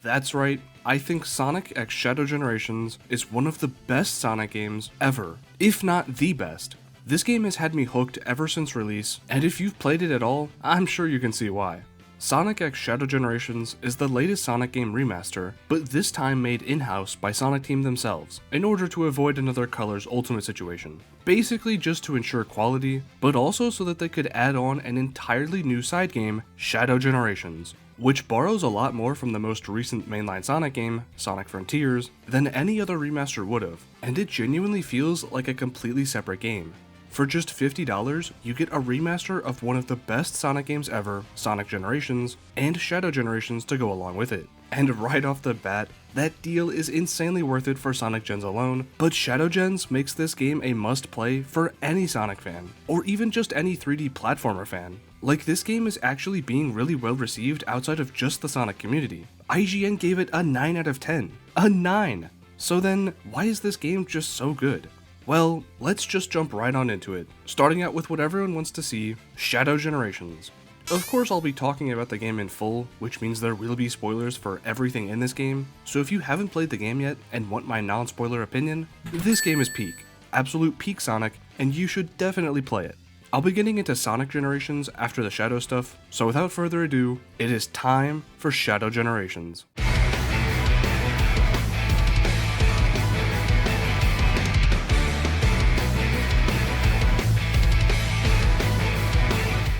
That's right, I think Sonic X Shadow Generations is one of the best Sonic games ever, if not the best. This game has had me hooked ever since release, and if you've played it at all, I'm sure you can see why. Sonic X Shadow Generations is the latest Sonic game remaster, but this time made in-house by Sonic Team themselves, in order to avoid another Colors Ultimate situation. Basically just to ensure quality, but also so that they could add on an entirely new side game, Shadow Generations, which borrows a lot more from the most recent mainline Sonic game, Sonic Frontiers, than any other remaster would've, and it genuinely feels like a completely separate game. For just $50, you get a remaster of one of the best Sonic games ever, Sonic Generations, and Shadow Generations to go along with it. And right off the bat, that deal is insanely worth it for Sonic Gens alone, but Shadow Gens makes this game a must-play for any Sonic fan, or even just any 3D platformer fan. Like, this game is actually being really well received outside of just the Sonic community. IGN gave it a 9 out of 10. A 9! So then, why is this game just so good? Well, let's just jump right on into it, starting out with what everyone wants to see, Shadow Generations. Of course I'll be talking about the game in full, which means there will be spoilers for everything in this game, so if you haven't played the game yet and want my non-spoiler opinion, this game is peak. Absolute peak Sonic, and you should definitely play it. I'll be getting into Sonic Generations after the Shadow stuff, so without further ado, it is time for Shadow Generations.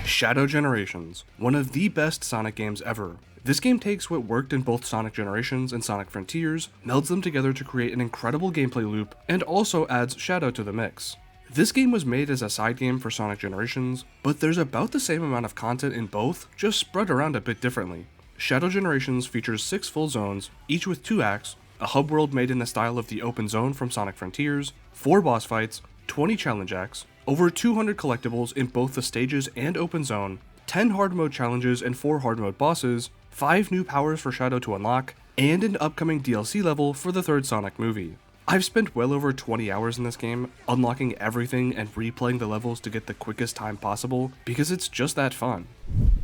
Shadow Generations, one of the best Sonic games ever. This game takes what worked in both Sonic Generations and Sonic Frontiers, melds them together to create an incredible gameplay loop, and also adds Shadow to the mix. This game was made as a side game for Sonic Generations, but there's about the same amount of content in both, just spread around a bit differently. Shadow Generations features 6 full zones, each with 2 acts, a hub world made in the style of the open zone from Sonic Frontiers, 4 boss fights, 20 challenge acts, over 200 collectibles in both the stages and open zone, 10 hard mode challenges and 4 hard mode bosses, 5 new powers for Shadow to unlock, and an upcoming DLC level for the third Sonic movie. I've spent well over 20 hours in this game, unlocking everything and replaying the levels to get the quickest time possible, because it's just that fun.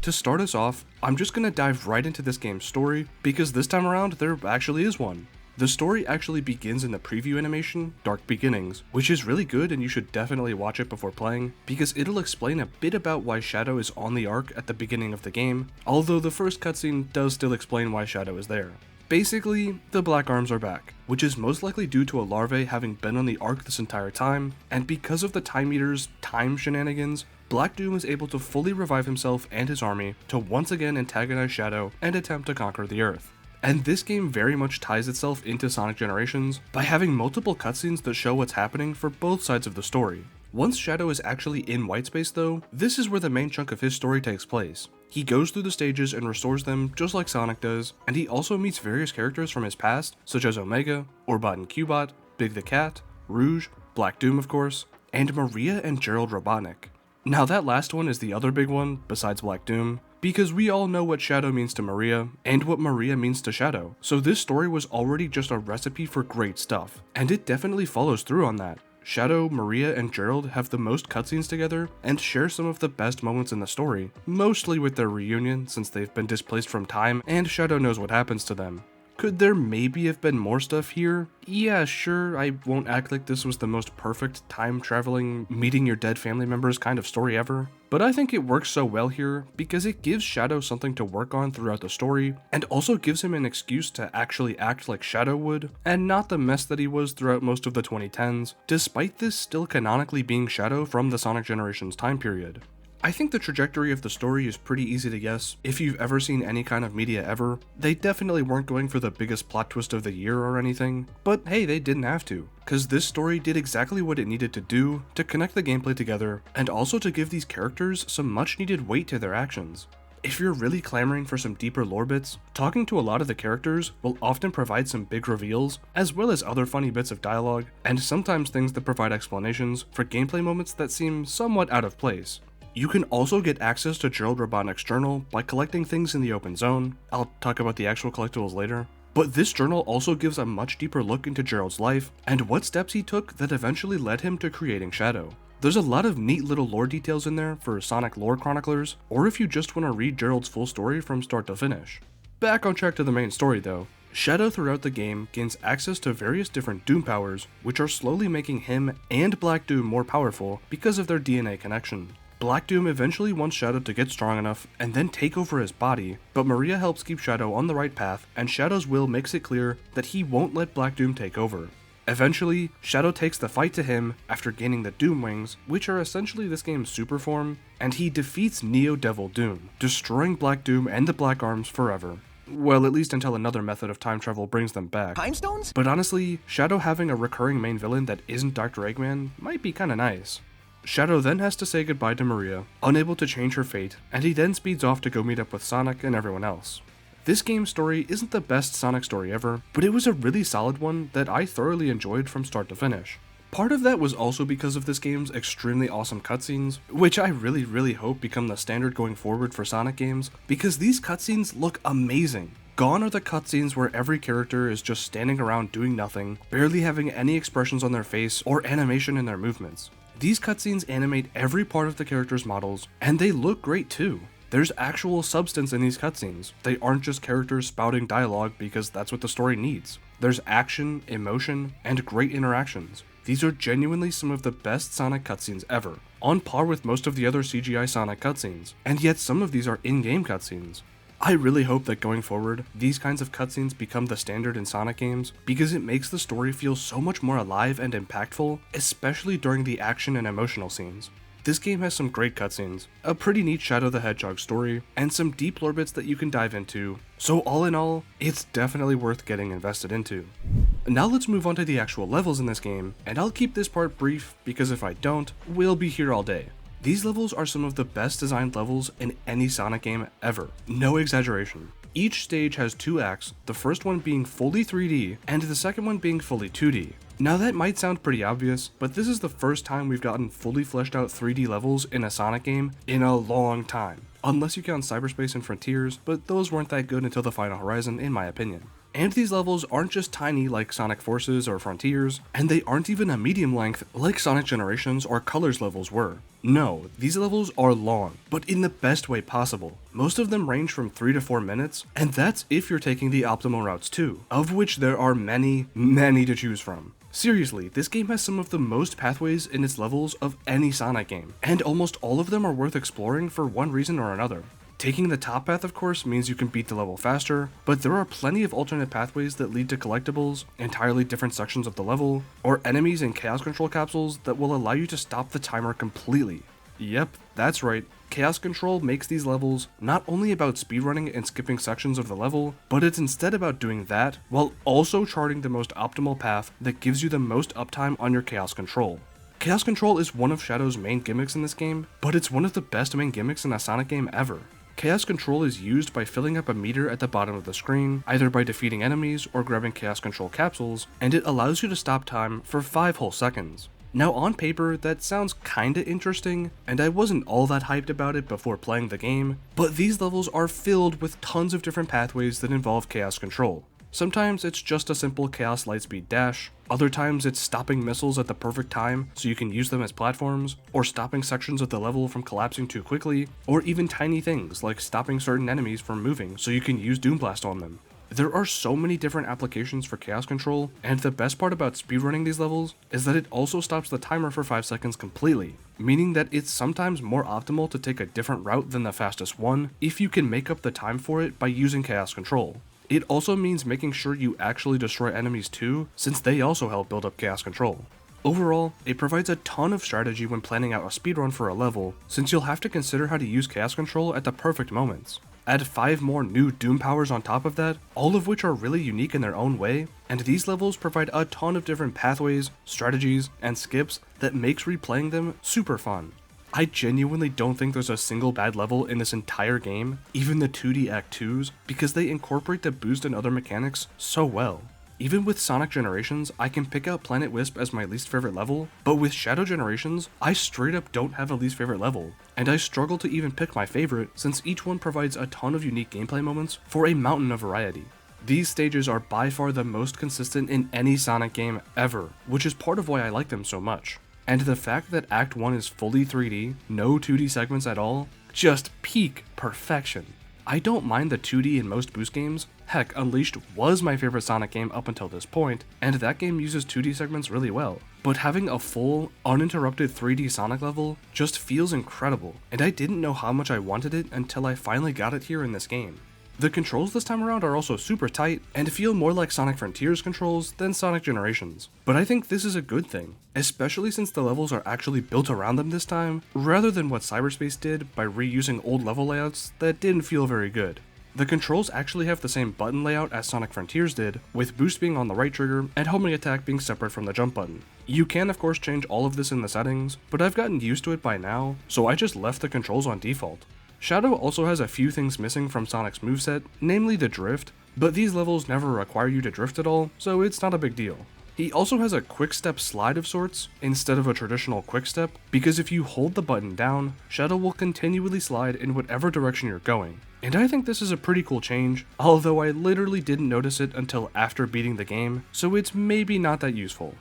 To start us off, I'm just gonna dive right into this game's story, because this time around there actually is one. The story actually begins in the preview animation, Dark Beginnings, which is really good and you should definitely watch it before playing, because it'll explain a bit about why Shadow is on the Ark at the beginning of the game, although the first cutscene does still explain why Shadow is there. Basically, the Black Arms are back, which is most likely due to a larvae having been on the Ark this entire time, and because of the Time Eater's time shenanigans, Black Doom is able to fully revive himself and his army to once again antagonize Shadow and attempt to conquer the Earth. And this game very much ties itself into Sonic Generations by having multiple cutscenes that show what's happening for both sides of the story. Once Shadow is actually in Whitespace though, this is where the main chunk of his story takes place. He goes through the stages and restores them just like Sonic does, and he also meets various characters from his past, such as Omega, Orbot and Cubot, Big the Cat, Rouge, Black Doom of course, and Maria and Gerald Robotnik. Now that last one is the other big one, besides Black Doom, because we all know what Shadow means to Maria, and what Maria means to Shadow, so this story was already just a recipe for great stuff, and it definitely follows through on that. Shadow, Maria, and Gerald have the most cutscenes together, and share some of the best moments in the story, mostly with their reunion since they've been displaced from time, and Shadow knows what happens to them. Could there maybe have been more stuff here? Yeah, sure, I won't act like this was the most perfect time-traveling, meeting your dead family members kind of story ever, but I think it works so well here because it gives Shadow something to work on throughout the story, and also gives him an excuse to actually act like Shadow would, and not the mess that he was throughout most of the 2010s, despite this still canonically being Shadow from the Sonic Generations time period. I think the trajectory of the story is pretty easy to guess. If you've ever seen any kind of media ever, they definitely weren't going for the biggest plot twist of the year or anything, but hey, they didn't have to, cause this story did exactly what it needed to do to connect the gameplay together, and also to give these characters some much needed weight to their actions. If you're really clamoring for some deeper lore bits, talking to a lot of the characters will often provide some big reveals, as well as other funny bits of dialogue, and sometimes things that provide explanations for gameplay moments that seem somewhat out of place. You can also get access to Gerald Robotnik's journal by collecting things in the open zone. I'll talk about the actual collectibles later. But this journal also gives a much deeper look into Gerald's life and what steps he took that eventually led him to creating Shadow. There's a lot of neat little lore details in there for Sonic lore chroniclers, or if you just want to read Gerald's full story from start to finish. Back on track to the main story though. Shadow throughout the game gains access to various different Doom powers, which are slowly making him and Black Doom more powerful because of their DNA connection. Black Doom eventually wants Shadow to get strong enough and then take over his body, but Maria helps keep Shadow on the right path, and Shadow's will makes it clear that he won't let Black Doom take over. Eventually, Shadow takes the fight to him after gaining the Doom Wings, which are essentially this game's super form, and he defeats Neo Devil Doom, destroying Black Doom and the Black Arms forever. Well, at least until another method of time travel brings them back. Time stones? But honestly, Shadow having a recurring main villain that isn't Dr. Eggman might be kinda nice. Shadow then has to say goodbye to Maria, unable to change her fate, and he then speeds off to go meet up with Sonic and everyone else. This game's story isn't the best Sonic story ever, but it was a really solid one that I thoroughly enjoyed from start to finish. Part of that was also because of this game's extremely awesome cutscenes, which I really hope become the standard going forward for Sonic games, because these cutscenes look amazing. Gone are the cutscenes where every character is just standing around doing nothing, barely having any expressions on their face or animation in their movements. These cutscenes animate every part of the character's models, and they look great too. There's actual substance in these cutscenes. They aren't just characters spouting dialogue because that's what the story needs. There's action, emotion, and great interactions. These are genuinely some of the best Sonic cutscenes ever, on par with most of the other CGI Sonic cutscenes, and yet some of these are in-game cutscenes. I really hope that going forward, these kinds of cutscenes become the standard in Sonic games, because it makes the story feel so much more alive and impactful, especially during the action and emotional scenes. This game has some great cutscenes, a pretty neat Shadow the Hedgehog story, and some deep lore bits that you can dive into, so all in all, it's definitely worth getting invested into. Now let's move on to the actual levels in this game, and I'll keep this part brief because if I don't, we'll be here all day. These levels are some of the best designed levels in any Sonic game ever, no exaggeration. Each stage has 2 acts, the first one being fully 3D, and the second one being fully 2D. Now that might sound pretty obvious, but this is the first time we've gotten fully fleshed out 3D levels in a Sonic game in a long time. Unless you count Cyberspace and Frontiers, but those weren't that good until the Final Horizon in my opinion. And these levels aren't just tiny like Sonic Forces or Frontiers, and they aren't even a medium length like Sonic Generations or Colors levels were. No, these levels are long, but in the best way possible. Most of them range from 3 to 4 minutes, and that's if you're taking the optimal routes too, of which there are many to choose from. Seriously, this game has some of the most pathways in its levels of any Sonic game, and almost all of them are worth exploring for one reason or another. Taking the top path, of course, means you can beat the level faster, but there are plenty of alternate pathways that lead to collectibles, entirely different sections of the level, or enemies and Chaos Control capsules that will allow you to stop the timer completely. Yep, that's right, Chaos Control makes these levels not only about speedrunning and skipping sections of the level, but it's instead about doing that, while also charting the most optimal path that gives you the most uptime on your Chaos Control. Chaos Control is one of Shadow's main gimmicks in this game, but it's one of the best main gimmicks in a Sonic game ever. Chaos Control is used by filling up a meter at the bottom of the screen, either by defeating enemies or grabbing Chaos Control capsules, and it allows you to stop time for 5 whole seconds. Now on paper, that sounds kinda interesting, and I wasn't all that hyped about it before playing the game, but these levels are filled with tons of different pathways that involve Chaos Control. Sometimes it's just a simple Chaos Lightspeed dash, other times it's stopping missiles at the perfect time so you can use them as platforms, or stopping sections of the level from collapsing too quickly, or even tiny things like stopping certain enemies from moving so you can use Doom Blast on them. There are so many different applications for Chaos Control, and the best part about speedrunning these levels is that it also stops the timer for 5 seconds completely, meaning that it's sometimes more optimal to take a different route than the fastest one if you can make up the time for it by using Chaos Control. It also means making sure you actually destroy enemies too, since they also help build up Chaos Control. Overall, it provides a ton of strategy when planning out a speedrun for a level, since you'll have to consider how to use Chaos Control at the perfect moments. Add 5 more new Doom powers on top of that, all of which are really unique in their own way, and these levels provide a ton of different pathways, strategies, and skips that makes replaying them super fun. I genuinely don't think there's a single bad level in this entire game, even the 2D Act 2s, because they incorporate the boost and other mechanics so well. Even with Sonic Generations, I can pick out Planet Wisp as my least favorite level, but with Shadow Generations, I straight up don't have a least favorite level, and I struggle to even pick my favorite since each one provides a ton of unique gameplay moments for a mountain of variety. These stages are by far the most consistent in any Sonic game ever, which is part of why I like them so much. And the fact that Act 1 is fully 3D, no 2D segments at all, just peak perfection. I don't mind the 2D in most Boost games. Heck, Unleashed was my favorite Sonic game up until this point, and that game uses 2D segments really well. But having a full, uninterrupted 3D Sonic level just feels incredible, and I didn't know how much I wanted it until I finally got it here in this game. The controls this time around are also super tight and feel more like Sonic Frontiers controls than Sonic Generations, but I think this is a good thing, especially since the levels are actually built around them this time, rather than what Cyberspace did by reusing old level layouts that didn't feel very good. The controls actually have the same button layout as Sonic Frontiers did, with boost being on the right trigger and homing attack being separate from the jump button. You can of course change all of this in the settings, but I've gotten used to it by now, so I just left the controls on default. Shadow also has a few things missing from Sonic's moveset, namely the drift, but these levels never require you to drift at all, so it's not a big deal. He also has a quick step slide of sorts, instead of a traditional quick step, because if you hold the button down, Shadow will continually slide in whatever direction you're going. And I think this is a pretty cool change, although I literally didn't notice it until after beating the game, so it's maybe not that useful.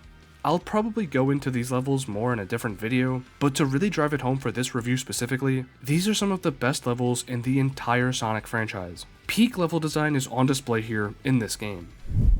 I'll probably go into these levels more in a different video, but to really drive it home for this review specifically, these are some of the best levels in the entire Sonic franchise. Peak level design is on display here in this game.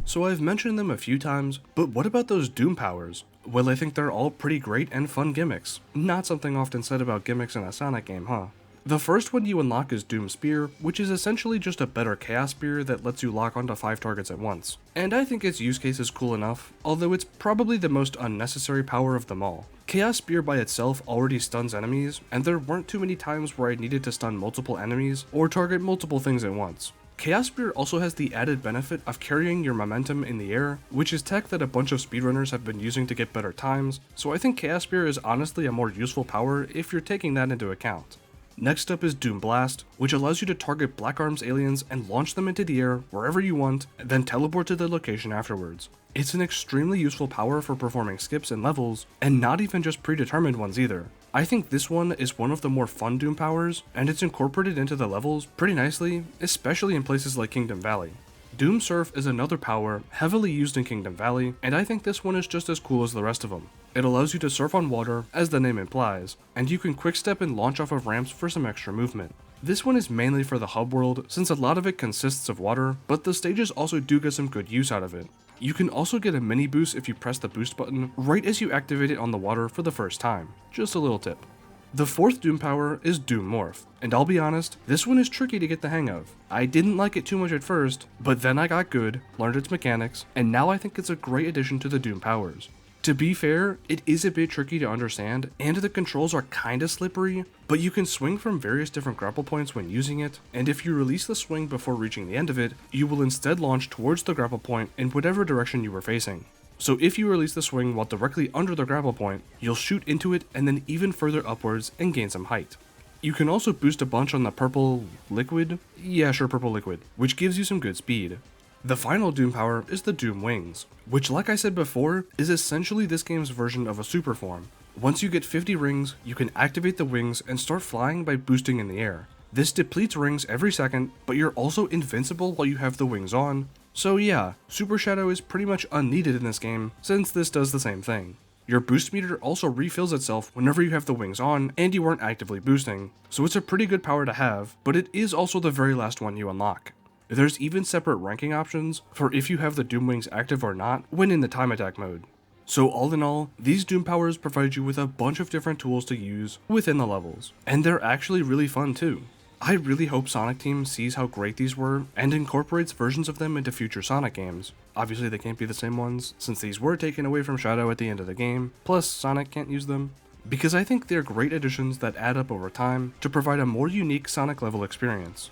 So I've mentioned them a few times, but what about those Doom powers? Well, I think they're all pretty great and fun gimmicks. Not something often said about gimmicks in a Sonic game, huh? The first one you unlock is Doom Spear, which is essentially just a better Chaos Spear that lets you lock onto 5 targets at once. And I think its use case is cool enough, although it's probably the most unnecessary power of them all. Chaos Spear by itself already stuns enemies, and there weren't too many times where I needed to stun multiple enemies or target multiple things at once. Chaos Spear also has the added benefit of carrying your momentum in the air, which is tech that a bunch of speedrunners have been using to get better times, so I think Chaos Spear is honestly a more useful power if you're taking that into account. Next up is Doom Blast, which allows you to target Black Arms aliens and launch them into the air wherever you want, then teleport to the location afterwards. It's an extremely useful power for performing skips and levels, and not even just predetermined ones either. I think this one is one of the more fun Doom powers, and it's incorporated into the levels pretty nicely, especially in places like Kingdom Valley. Doom Surf is another power heavily used in Kingdom Valley, and I think this one is just as cool as the rest of them. It allows you to surf on water, as the name implies, and you can quickstep and launch off of ramps for some extra movement. This one is mainly for the hub world, since a lot of it consists of water, but the stages also do get some good use out of it. You can also get a mini boost if you press the boost button right as you activate it on the water for the first time. Just a little tip. The fourth Doom power is Doom Morph, and I'll be honest, this one is tricky to get the hang of. I didn't like it too much at first, but then I got good, learned its mechanics, and now I think it's a great addition to the Doom powers. To be fair, it is a bit tricky to understand, and the controls are kinda slippery, but you can swing from various different grapple points when using it, and if you release the swing before reaching the end of it, you will instead launch towards the grapple point in whatever direction you were facing. So if you release the swing while directly under the grapple point, you'll shoot into it and then even further upwards and gain some height. You can also boost a bunch on the purple liquid? Yeah, sure, purple liquid, which gives you some good speed. The final Doom power is the Doom Wings, which like I said before, is essentially this game's version of a super form. Once you get 50 rings, you can activate the wings and start flying by boosting in the air. This depletes rings every second, but you're also invincible while you have the wings on. So yeah, Super Shadow is pretty much unneeded in this game, since this does the same thing. Your boost meter also refills itself whenever you have the wings on and you aren't actively boosting, so it's a pretty good power to have, but it is also the very last one you unlock. There's even separate ranking options for if you have the Doom Wings active or not when in the time attack mode. So all in all, these Doom powers provide you with a bunch of different tools to use within the levels, and they're actually really fun too. I really hope Sonic Team sees how great these were and incorporates versions of them into future Sonic games. Obviously they can't be the same ones, since these were taken away from Shadow at the end of the game, plus Sonic can't use them. Because I think they're great additions that add up over time to provide a more unique Sonic level experience.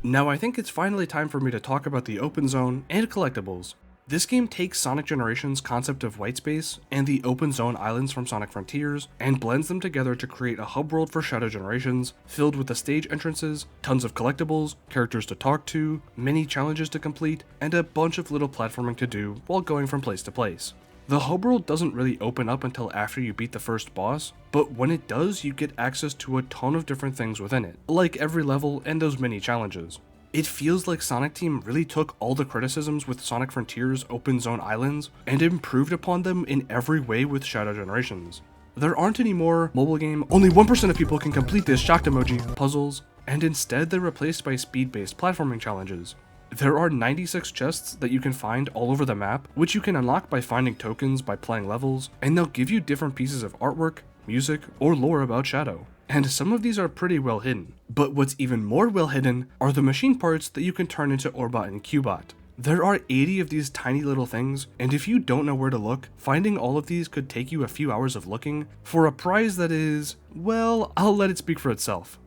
Now I think it's finally time for me to talk about the open zone and collectibles. This game takes Sonic Generations' concept of white space and the open zone islands from Sonic Frontiers and blends them together to create a hub world for Shadow Generations, filled with the stage entrances, tons of collectibles, characters to talk to, many challenges to complete, and a bunch of little platforming to do while going from place to place. The hub world doesn't really open up until after you beat the first boss, but when it does, you get access to a ton of different things within it, like every level and those mini challenges. It feels like Sonic Team really took all the criticisms with Sonic Frontiers open zone islands and improved upon them in every way with Shadow Generations. There aren't any more mobile game, only 1% of people can complete this shocked emoji puzzles. and instead they're replaced by speed-based platforming challenges. There are 96 chests that you can find all over the map, which you can unlock by finding tokens by playing levels, and they'll give you different pieces of artwork, music, or lore about Shadow. And some of these are pretty well hidden. But what's even more well hidden are the machine parts that you can turn into Orbot and Cubot. There are 80 of these tiny little things, and if you don't know where to look, finding all of these could take you a few hours of looking for a prize that is, well, I'll let it speak for itself.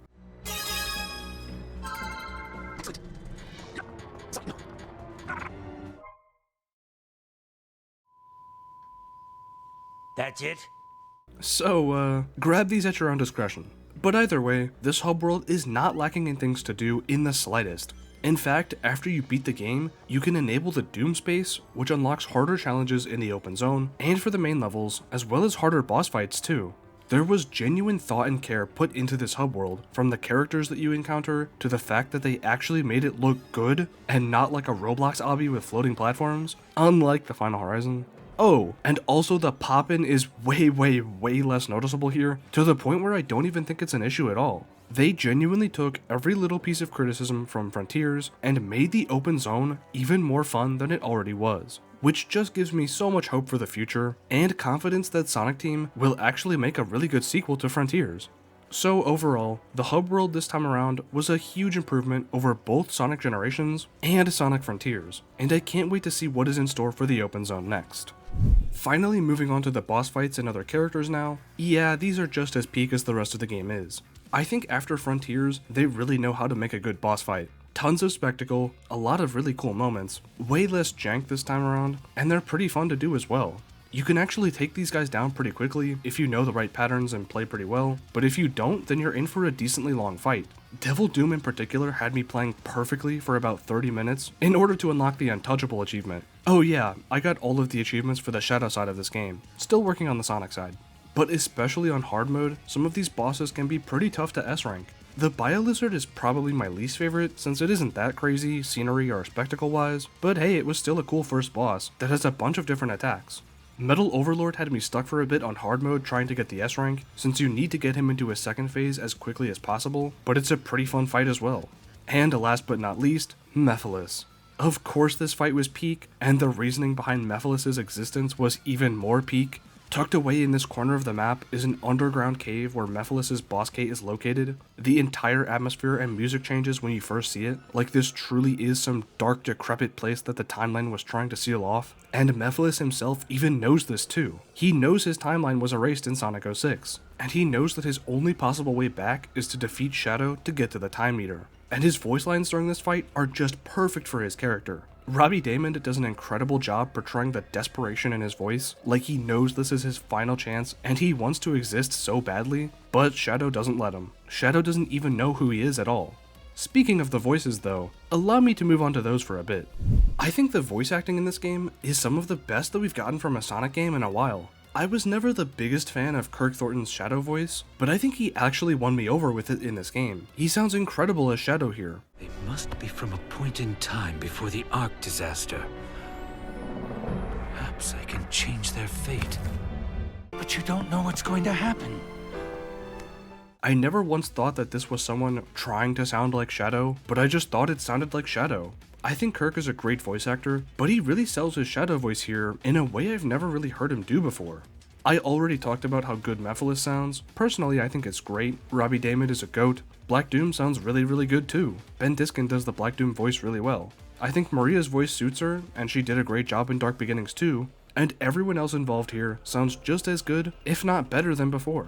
That's it? So, grab these at your own discretion. But either way, this hub world is not lacking in things to do in the slightest. In fact, after you beat the game, you can enable the Doom space, which unlocks harder challenges in the open zone, and for the main levels, as well as harder boss fights too. There was genuine thought and care put into this hub world, from the characters that you encounter, to the fact that they actually made it look good, and not like a Roblox obby with floating platforms, unlike the Final Horizon. Oh, and also the pop-in is way less noticeable here, to the point where I don't even think it's an issue at all. They genuinely took every little piece of criticism from Frontiers and made the open zone even more fun than it already was, which just gives me so much hope for the future, and confidence that Sonic Team will actually make a really good sequel to Frontiers. So overall, the hub world this time around was a huge improvement over both Sonic Generations and Sonic Frontiers, and I can't wait to see what is in store for the open zone next. Finally moving on to the boss fights and other characters now, yeah, these are just as peak as the rest of the game is. I think after Frontiers, they really know how to make a good boss fight. Tons of spectacle, a lot of really cool moments, way less jank this time around, and they're pretty fun to do as well. You can actually take these guys down pretty quickly if you know the right patterns and play pretty well, but if you don't, then you're in for a decently long fight. Devil Doom in particular had me playing perfectly for about 30 minutes in order to unlock the Untouchable achievement. Oh yeah, I got all of the achievements for the Shadow side of this game, still working on the Sonic side. But especially on hard mode, some of these bosses can be pretty tough to S-rank. The Bio-Lizard is probably my least favorite since it isn't that crazy scenery or spectacle wise, but hey, it was still a cool first boss that has a bunch of different attacks. Metal Overlord had me stuck for a bit on hard mode trying to get the S rank, since you need to get him into his second phase as quickly as possible, but it's a pretty fun fight as well. And last but not least, Mephiles. Of course this fight was peak, and the reasoning behind Mephiles' existence was even more peak. Tucked away in this corner of the map is an underground cave where Mephiles' boss gate is located. The entire atmosphere and music changes when you first see it, like this truly is some dark, decrepit place that the timeline was trying to seal off. And Mephiles himself even knows this too. He knows his timeline was erased in Sonic 06, and he knows that his only possible way back is to defeat Shadow to get to the time meter. And his voice lines during this fight are just perfect for his character. Robbie Daymond does an incredible job portraying the desperation in his voice, like he knows this is his final chance and he wants to exist so badly, but Shadow doesn't let him. Shadow doesn't even know who he is at all. Speaking of the voices though, allow me to move on to those for a bit. I think the voice acting in this game is some of the best that we've gotten from a Sonic game in a while. I was never the biggest fan of Kirk Thornton's Shadow voice, but I think he actually won me over with it in this game. He sounds incredible as Shadow here. They must be from a point in time before the Ark disaster. Perhaps I can change their fate. But you don't know what's going to happen. I never once thought that this was someone trying to sound like Shadow, but I just thought it sounded like Shadow. I think Kirk is a great voice actor, but he really sells his Shadow voice here in a way I've never really heard him do before. I already talked about how good Mephiles sounds. Personally, I think it's great. Robbie Daymond is a goat. Black Doom sounds really good too. Ben Diskin does the Black Doom voice really well. I think Maria's voice suits her, and she did a great job in Dark Beginnings too, and everyone else involved here sounds just as good, if not better than before.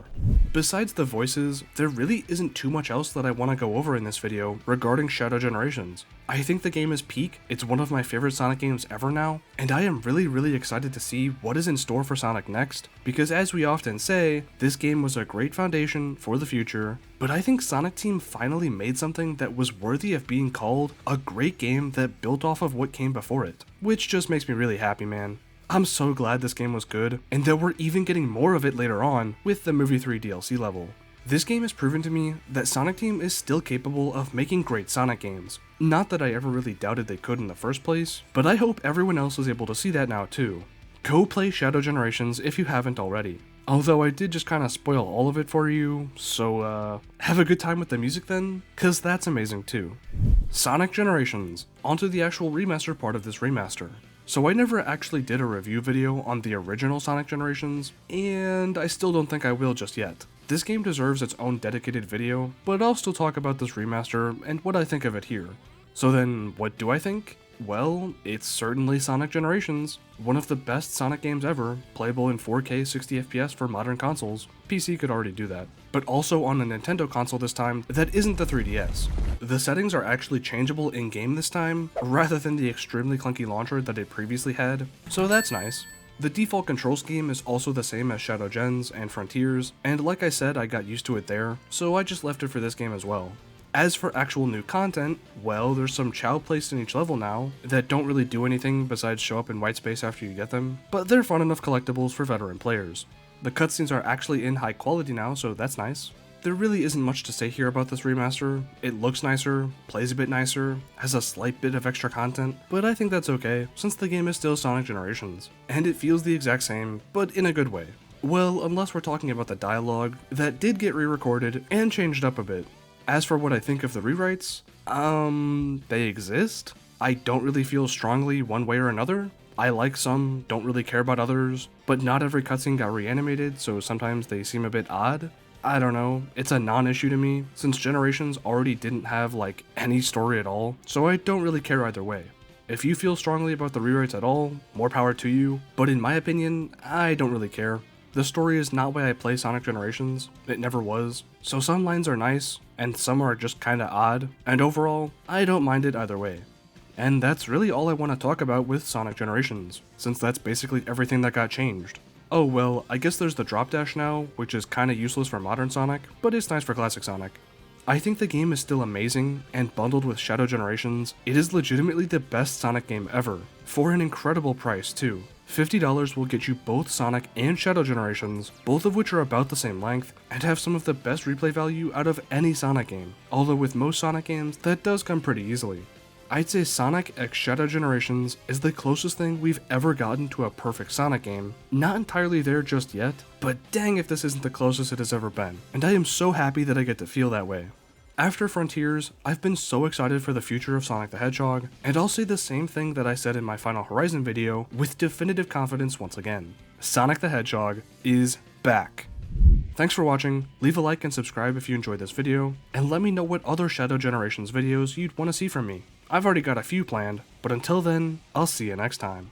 Besides the voices, there really isn't too much else that I want to go over in this video regarding Shadow Generations. I think the game is peak, it's one of my favorite Sonic games ever now, and I am really excited to see what is in store for Sonic next, because as we often say, this game was a great foundation for the future, but I think Sonic Team finally made something that was worthy of being called a great game that built off of what came before it, which just makes me really happy, man. I'm so glad this game was good, and that we're even getting more of it later on with the Movie 3 DLC level. This game has proven to me that Sonic Team is still capable of making great Sonic games. Not that I ever really doubted they could in the first place, but I hope everyone else is able to see that now too. go play Shadow Generations if you haven't already. Although I did just kind of spoil all of it for you, so have a good time with the music then, cause that's amazing too. Sonic Generations, onto the actual remaster part of this remaster. So I never actually did a review video on the original Sonic Generations, and I still don't think I will just yet. This game deserves its own dedicated video, but I'll still talk about this remaster and what I think of it here. So then, what do I think? Well, it's certainly Sonic Generations, one of the best Sonic games ever, playable in 4K 60fps for modern consoles. PC could already do that, but also on a Nintendo console this time that isn't the 3DS. The settings are actually changeable in-game this time, rather than the extremely clunky launcher that it previously had, so that's nice. The default control scheme is also the same as JakeCenZ and Frontiers, and like I said, I got used to it there, so I just left it for this game as well. As for actual new content, well, there's some chow placed in each level now that don't really do anything besides show up in white space after you get them, but they're fun enough collectibles for veteran players. The cutscenes are actually in high quality now, so that's nice. There really isn't much to say here about this remaster. It looks nicer, plays a bit nicer, has a slight bit of extra content, but I think that's okay, since the game is still Sonic Generations, and it feels the exact same, but in a good way. Well, unless we're talking about the dialogue, that did get re-recorded and changed up a bit. As for what I think of the rewrites, they exist. I don't really feel strongly one way or another. I like some, don't really care about others, but not every cutscene got reanimated, so sometimes they seem a bit odd. I don't know, it's a non-issue to me, since Generations already didn't have like any story at all, so I don't really care either way. If you feel strongly about the rewrites at all, more power to you, but in my opinion, I don't really care. The story is not why I play Sonic Generations, it never was, so some lines are nice, and some are just kinda odd, and overall, I don't mind it either way. And that's really all I want to talk about with Sonic Generations, since that's basically everything that got changed. Oh well, I guess there's the drop dash now, which is kinda useless for modern Sonic, but it's nice for classic Sonic. I think the game is still amazing, and bundled with Shadow Generations, it is legitimately the best Sonic game ever, for an incredible price too. $50 will get you both Sonic and Shadow Generations, both of which are about the same length, and have some of the best replay value out of any Sonic game, although with most Sonic games, that does come pretty easily. I'd say Sonic x Shadow Generations is the closest thing we've ever gotten to a perfect Sonic game. Not entirely there just yet, but dang if this isn't the closest it has ever been, and I am so happy that I get to feel that way. After Frontiers, I've been so excited for the future of Sonic the Hedgehog, and I'll say the same thing that I said in my Final Horizon video with definitive confidence once again. Sonic the Hedgehog is back. Thanks for watching, leave a like and subscribe if you enjoyed this video, and let me know what other Shadow Generations videos you'd want to see from me. I've already got a few planned, but until then, I'll see you next time.